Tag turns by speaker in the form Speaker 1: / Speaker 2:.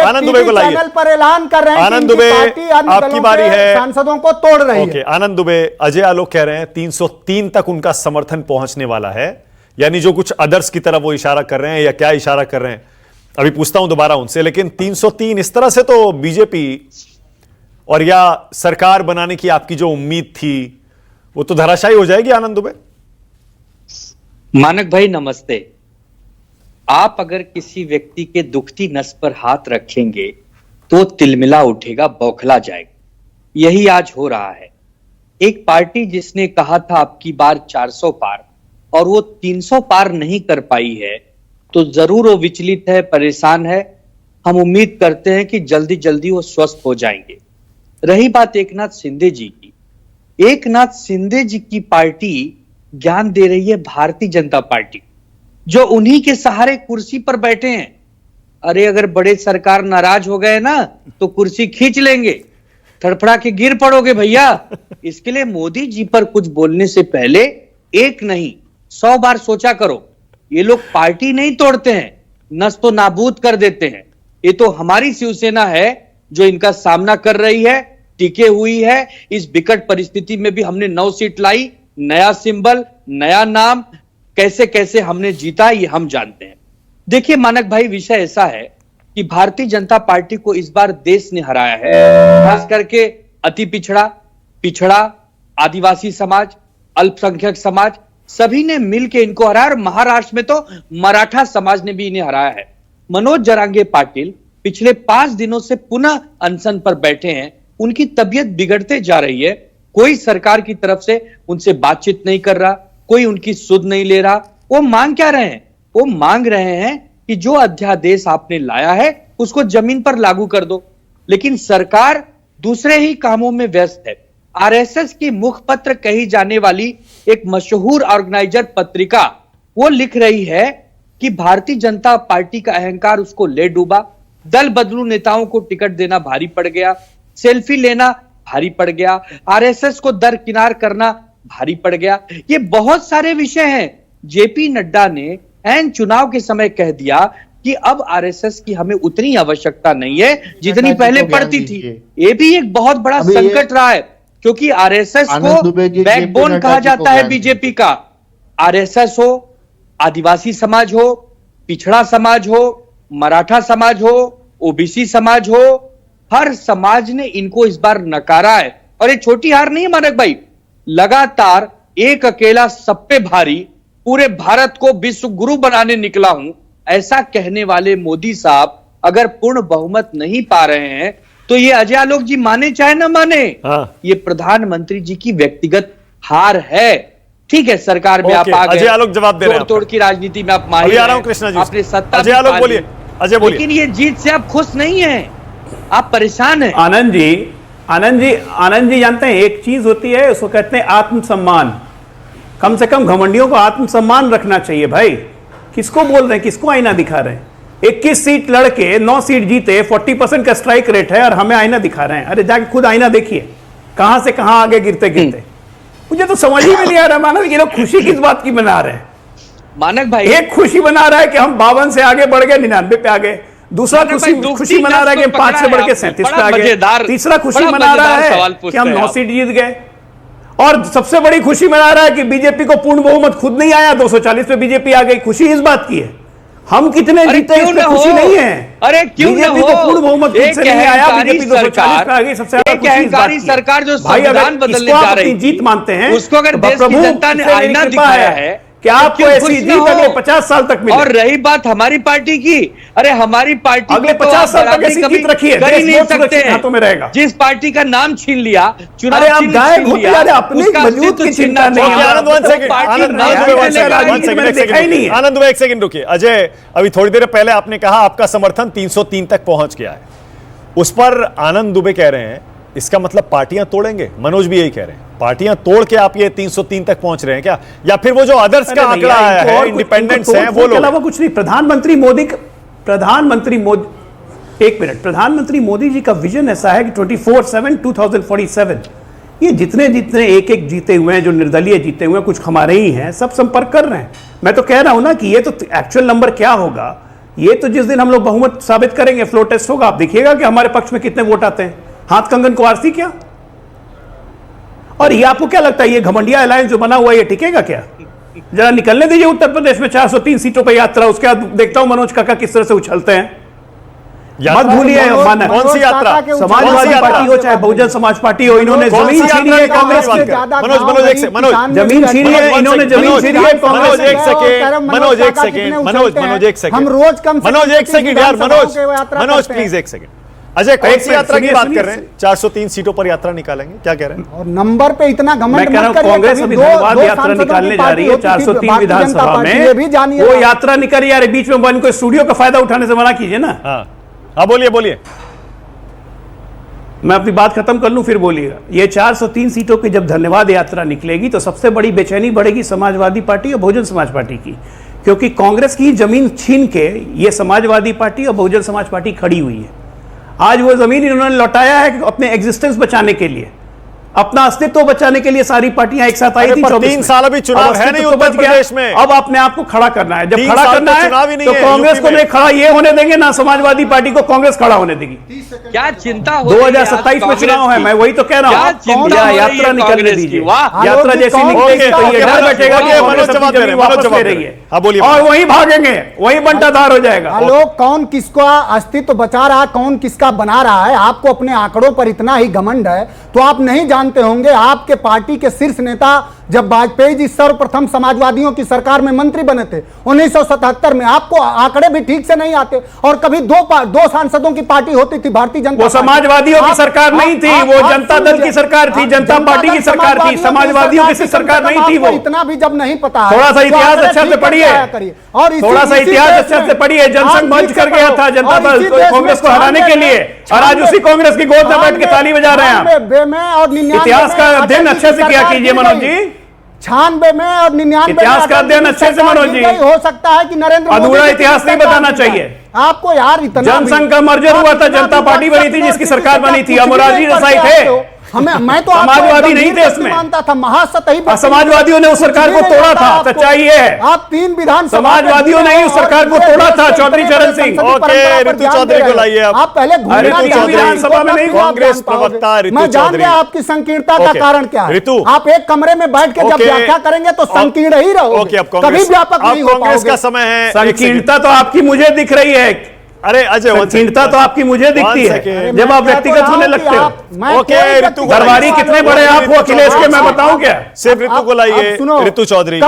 Speaker 1: आनंद दुबे को लाइए।
Speaker 2: चैनल पर ऐलान कर रहे हैं
Speaker 1: आनंद
Speaker 2: कि
Speaker 1: दुबे,
Speaker 2: पार्टी अन्य
Speaker 1: आपकी
Speaker 2: दलों
Speaker 1: बारी
Speaker 2: के
Speaker 1: है।
Speaker 2: सांसदों को तोड़ रही है।
Speaker 1: आनंद दुबे, अजय आलोक कह रहे हैं 303 तक उनका समर्थन पहुंचने वाला है, यानी जो कुछ अदर्स की तरफ वो इशारा कर रहे हैं या क्या इशारा कर रहे हैं अभी पूछता हूं दोबारा उनसे, लेकिन 303 इस तरह से तो बीजेपी और या सरकार बनाने की आपकी जो उम्मीद थी वो तो धराशायी हो जाएगी। आनंद दुबे,
Speaker 3: मानक भाई नमस्ते। आप अगर किसी व्यक्ति के दुखती नस पर हाथ रखेंगे तो तिलमिला उठेगा, बौखला जाएगा। यही आज हो रहा है। एक पार्टी जिसने कहा था अब की बार 400 पार और वो 300 पार नहीं कर पाई है, तो जरूर वो विचलित है, परेशान है। हम उम्मीद करते हैं कि जल्दी जल्दी वो स्वस्थ हो जाएंगे। रही बात एकनाथ शिंदे जी की, एकनाथ शिंदे जी की पार्टी ज्ञान दे रही है भारतीय जनता पार्टी, जो उन्हीं के सहारे कुर्सी पर बैठे हैं। अरे अगर बड़े सरकार नाराज हो गए ना तो कुर्सी खींच लेंगे, थड़फड़ा के गिर पड़ोगे भैया। इसके लिए मोदी जी पर कुछ बोलने से पहले एक नहीं 100 बार सोचा करो। ये लोग पार्टी नहीं तोड़ते हैं, नस तो नाबूद कर देते हैं। ये तो हमारी शिवसेना है जो इनका सामना कर रही है, टिके हुई है। इस विकट परिस्थिति में भी हमने 9 सीट लाई, नया सिंबल, नया नाम, कैसे कैसे हमने जीता ये हम जानते हैं। देखिए मानक भाई, विषय ऐसा है कि भारतीय जनता पार्टी को इस बार देश ने हराया है। खास करके अति पिछड़ा, आदिवासी समाज, अल्पसंख्यक समाज, सभी ने मिलकर इनको हराया। और महाराष्ट्र में तो मराठा समाज ने भी इन्हें हराया है। मनोज जरांगे पाटिल पिछले 5 दिनों से पुनः अनशन पर बैठे हैं। उनकी तबीयत बिगड़ते जा रही है। कोई सरकार की तरफ से उनसे बातचीत नहीं कर रहा, कोई उनकी सुध नहीं ले रहा। वो मांग क्या रहे हैं? वो मांग रहे हैं कि जो अध्यादेश आपने लाया है उसको जमीन पर लागू कर दो। लेकिन सरकार दूसरे ही कामों में व्यस्त है। आरएसएस की मुखपत्र कही जाने वाली एक मशहूर ऑर्गेनाइजर पत्रिका वो लिख रही है कि भारतीय जनता पार्टी का अहंकार उसको ले डूबा। दल बदलू नेताओं को टिकट देना भारी पड़ गया, सेल्फी लेना भारी पड़ गया, आरएसएस को दरकिनार करना भारी पड़ गया। ये बहुत सारे विषय हैं। जेपी नड्डा ने एन चुनाव के समय कह दिया कि अब आरएसएस की हमें उतनी आवश्यकता नहीं है जितनी पहले पड़ती थी। ये भी एक बहुत बड़ा संकट रहा है, क्योंकि आरएसएस को बैकबोन कहा जाता है बीजेपी का। आरएसएस हो, आदिवासी समाज हो, पिछड़ा समाज हो, मराठा समाज हो, ओबीसी समाज हो, हर समाज ने इनको इस बार नकारा है। और ये छोटी हार नहीं है मानक भाई, लगातार एक अकेला सब पे भारी, पूरे भारत को विश्व गुरु बनाने निकला हूं, ऐसा कहने वाले मोदी साहब अगर पूर्ण बहुमत नहीं पा रहे हैं तो ये अजय आलोक जी माने चाहे ना माने, ये प्रधानमंत्री जी की व्यक्तिगत हार है। ठीक है, सरकार में आप आ गए,
Speaker 1: अजय आलोक जवाब दे रहे हैं,
Speaker 3: तोड़ की राजनीति में आप माहिर
Speaker 1: आ रहा हूं कृष्णा जी,
Speaker 3: आपने सत्ता
Speaker 1: अजय आलोक बोलिए, अजय बोलिए।
Speaker 3: लेकिन ये जीत से आप खुश नहीं हैं, आप परेशान हैं।
Speaker 4: आनंद जी जानते हैं एक चीज होती है, उसको कहते हैं आत्मसम्मान। कम से कम घमंडियों को आत्मसम्मान रखना चाहिए भाई। किसको बोल रहे हैं, किसको आईना दिखा रहे हैं? 21 सीट लड़के 9 सीट जीते, 40% का स्ट्राइक रेट है और हमें आईना दिखा रहे हैं। अरे जाके खुद आईना देखिए, कहां से कहां आगे गिरते गिरते। मुझे तो समझ ही में नहीं आ रहा मानव, ये लोग खुशी किस बात की मना रहे हैं?
Speaker 3: मानक भाई
Speaker 4: एक खुशी मना रहा है कि हम 52 से आगे बढ़ गए, 99 पे आ गए। दूसरा खुशी मना रहा है कि 5 से बढ़ के 37 पे आ गए। तीसरा खुशी मना रहा है कि हम 9 सीट जीत गए। और सबसे बड़ी खुशी मना रहा है कि बीजेपी को पूर्ण बहुमत खुद नहीं आया, 240 पे बीजेपी आ गई। खुशी इस बात की है हम कितने जीते इसमें खुशी नहीं है।
Speaker 3: अरे क्यों ना हो,
Speaker 4: पूर्ण बहुमत खुद से नहीं आया, बीजेपी 240 पे आ गई। सबसे ज्यादा खुशी इस बात की है।
Speaker 3: सरकार जो
Speaker 4: भाई
Speaker 3: संविधान बदलने जा रही
Speaker 4: अपनी जीत मानते हैं,
Speaker 3: उसको अगर देश की जनता ने आईना दिखाया है
Speaker 4: कि आपको ऐसी जीत अगले 50 साल तक मिले।
Speaker 3: और रही बात हमारी पार्टी की, अरे हमारी पार्टी
Speaker 4: अगले 50 साल तक ऐसी जीत रखी है,
Speaker 3: कर ही नहीं सकते
Speaker 4: हाथों में रहेगा।
Speaker 3: जिस पार्टी का नाम छीन लिया, चुनाव
Speaker 4: अरे आप
Speaker 3: चिन्ह
Speaker 4: गायब
Speaker 3: छीन
Speaker 4: होते
Speaker 3: लिया,
Speaker 4: जा रहे, अपनी वजूद की चिंता नहीं है।
Speaker 1: आनंद दुबे एक सेकंड रुकिए। अजय, अभी थोड़ी देर पहले आपने कहा आपका समर्थन 303 तक पहुंच गया है, उस पर आनंद दुबे कह रहे हैं इसका मतलब पार्टियां तोड़ेंगे। मनोज भी यही कह रहे हैं, पार्टियां तोड़ के आप ये 303 तक पहुंच रहे हैं क्या? या फिर वो जो अदर्स का आंकड़ा आया है, इंडिपेंडेंट्स हैं वो लोग?
Speaker 4: अलावा कुछ नहीं। प्रधानमंत्री मोदी जी का विजन ऐसा है कि 24/7 2047 ये जितने एक जीते हुए हैं, जो निर्दलीय जीते हुए हैं, कुछ हमारे ही हैं, सब संपर्क कर रहे हैं। मैं तो कह रहा हूं ना कि ये तो एक्चुअल नंबर क्या होगा ये तो जिस दिन हम लोग बहुमत साबित करेंगे, फ्लोर टेस्ट होगा, आप देखिएगा कि हमारे पक्ष में कितने वोट आते हैं। हाथ कंगन को आरसी क्या? और ये आपको क्या लगता है, ये घमंडिया अलायंस जो बना हुआ है, ये टिकेगा क्या? जरा निकलने दीजिए उत्तर प्रदेश में 403 सीटों पर यात्रा, उसके बाद देखता हूं मनोज काका किस तरह से उछलते हैं। मत भूलिए, माना
Speaker 1: कौन सी यात्रा?
Speaker 4: समाजवादी पार्टी हो चाहे बहुजन समाज पार्टी हो, इन्होंने जमीन छीनी है कांग्रेस की। जमीन छीनी है इन्होंने, जमीन छीनी है कांग्रेस।
Speaker 1: एक सेकंड यार, मनोज प्लीज एक सेकंड। अजय, कौन सी यात्रा की बात कर रहे हैं? 403 सीटों पर यात्रा निकालेंगे, क्या कह रहे हैं?
Speaker 2: और नंबर पे इतना घमंड
Speaker 4: मैं कह रहा हूं कांग्रेस अभी धन्यवाद यात्रा निकालने जा रही है 403 विधानसभा में, वो यात्रा निकल रही है। बीच में इनको स्टूडियो का फायदा उठाने से मना कीजिए ना।
Speaker 1: हाँ बोलिए बोलिए,
Speaker 4: मैं अपनी बात खत्म कर लूं फिर बोलिएगा। ये 403 सीटों की जब धन्यवाद यात्रा निकलेगी तो सबसे बड़ी बेचैनी बढ़ेगी समाजवादी पार्टी और बहुजन समाज पार्टी की, क्योंकि कांग्रेस की जमीन छीन के ये समाजवादी पार्टी और बहुजन समाज पार्टी खड़ी हुई है। आज वो जमीन इन्होंने लौटाया है अपने एग्जिस्टेंस बचाने के लिए, अपना अस्तित्व बचाने के लिए सारी पार्टियां एक साथ आई थी।
Speaker 1: 3 साल अभी चुनाव है नहीं उत्तर प्रदेश में,
Speaker 4: अब अपने आप को खड़ा करना है। जब खड़ा करना है तो कांग्रेस को नहीं खड़ा ये होने देंगे, ना समाजवादी पार्टी को कांग्रेस खड़ा होने देगी।
Speaker 3: क्या चिंता हो
Speaker 4: 2027 में चुनाव है, मैं वही तो कह रहा हूँ। यात्रा निकलने दीजिए, यात्रा जैसी निकलेगी तो ये डर बैठेगा कि वापस ले रही है और वहीं भागेंगे, वहीं बंटाधार हो जाएगा।
Speaker 2: लोग कौन किसका अस्तित्व बचा रहा है, कौन किसका बना रहा है, आपको अपने आंकड़ों पर इतना ही घमंड है तो आप नहीं जानते होंगे। आपके पार्टी के शीर्ष नेता जब वाजपेयी जी सर्वप्रथम समाजवादियों की सरकार में मंत्री बने थे 1977 में, आपको आंकड़े भी ठीक से नहीं आते। और कभी दो सांसदों की पार्टी होती थी भारतीय जनता
Speaker 4: वो समाजवादियों की सरकार नहीं थी, वो जनता दल की सरकार थी, जनता पार्टी की सरकार थी, समाजवादियों की सरकार नहीं थी। वो
Speaker 2: इतना भी जब नहीं पता,
Speaker 4: थोड़ा सा इतिहास अच्छा से पढ़िए,
Speaker 2: और
Speaker 4: थोड़ा सा इतिहास अच्छा से पढ़िए। जनसंघ मंच कर गया था जनता दल कांग्रेस को हराने के लिए, और आज उसी कांग्रेस की गोद में बैठ के ताली बजा रहे हैं। इतिहास का अध्ययन अच्छे से किया कीजिए मनोज जी,
Speaker 2: 96 में और 99
Speaker 4: इतिहास का अध्ययन अच्छे से मनोज जी।
Speaker 2: हो सकता है कि नरेंद्र मोदी
Speaker 4: अधूरा इतिहास नहीं बताना चाहिए
Speaker 2: आपको यार। इतना
Speaker 4: जनसंघ का मर्जर हुआ था, जनता पार्टी बनी थी जिसकी सरकार बनी थी, अमराजी रसाई थे,
Speaker 2: मैं तो
Speaker 4: समाजवादी नहीं थे उसमें,
Speaker 2: मानता था महासतही।
Speaker 4: समाजवादियों ने उस सरकार को तोड़ा था, सच्चाई ये है।
Speaker 2: आप 3 विधान
Speaker 4: समाजवादियों ने उस सरकार को तोड़ा था, चौधरी चरण सिंह।
Speaker 1: ऋतु चौधरी को लाइए
Speaker 2: आप पहले
Speaker 4: विधानसभा में नहीं,
Speaker 1: कांग्रेस प्रवक्ता ऋतु
Speaker 2: मैं जान
Speaker 1: चौधरी।
Speaker 2: गया आपकी संकीर्णता का कारण क्या है।
Speaker 1: ऋतु,
Speaker 2: आप एक कमरे में बैठ के जब व्याख्या करेंगे तो संकीर्ण ही रहोगे, कभी व्यापक नहीं हो
Speaker 1: कांग्रेस का
Speaker 2: पाओगे।
Speaker 1: समय है।
Speaker 4: संकीर्णता तो आपकी मुझे दिख रही है।
Speaker 1: अरे अजय,
Speaker 4: संकीर्णता तो आपकी मुझे दिखती है जब आप व्यक्तिगत होने लगते हो।
Speaker 1: ओके ऋतु,
Speaker 4: दरबारी कितने बड़े आप हो अखिलेश के, मैं बताऊं क्या?
Speaker 1: सिर्फ ऋतु को लाइए, ऋतु चौधरी।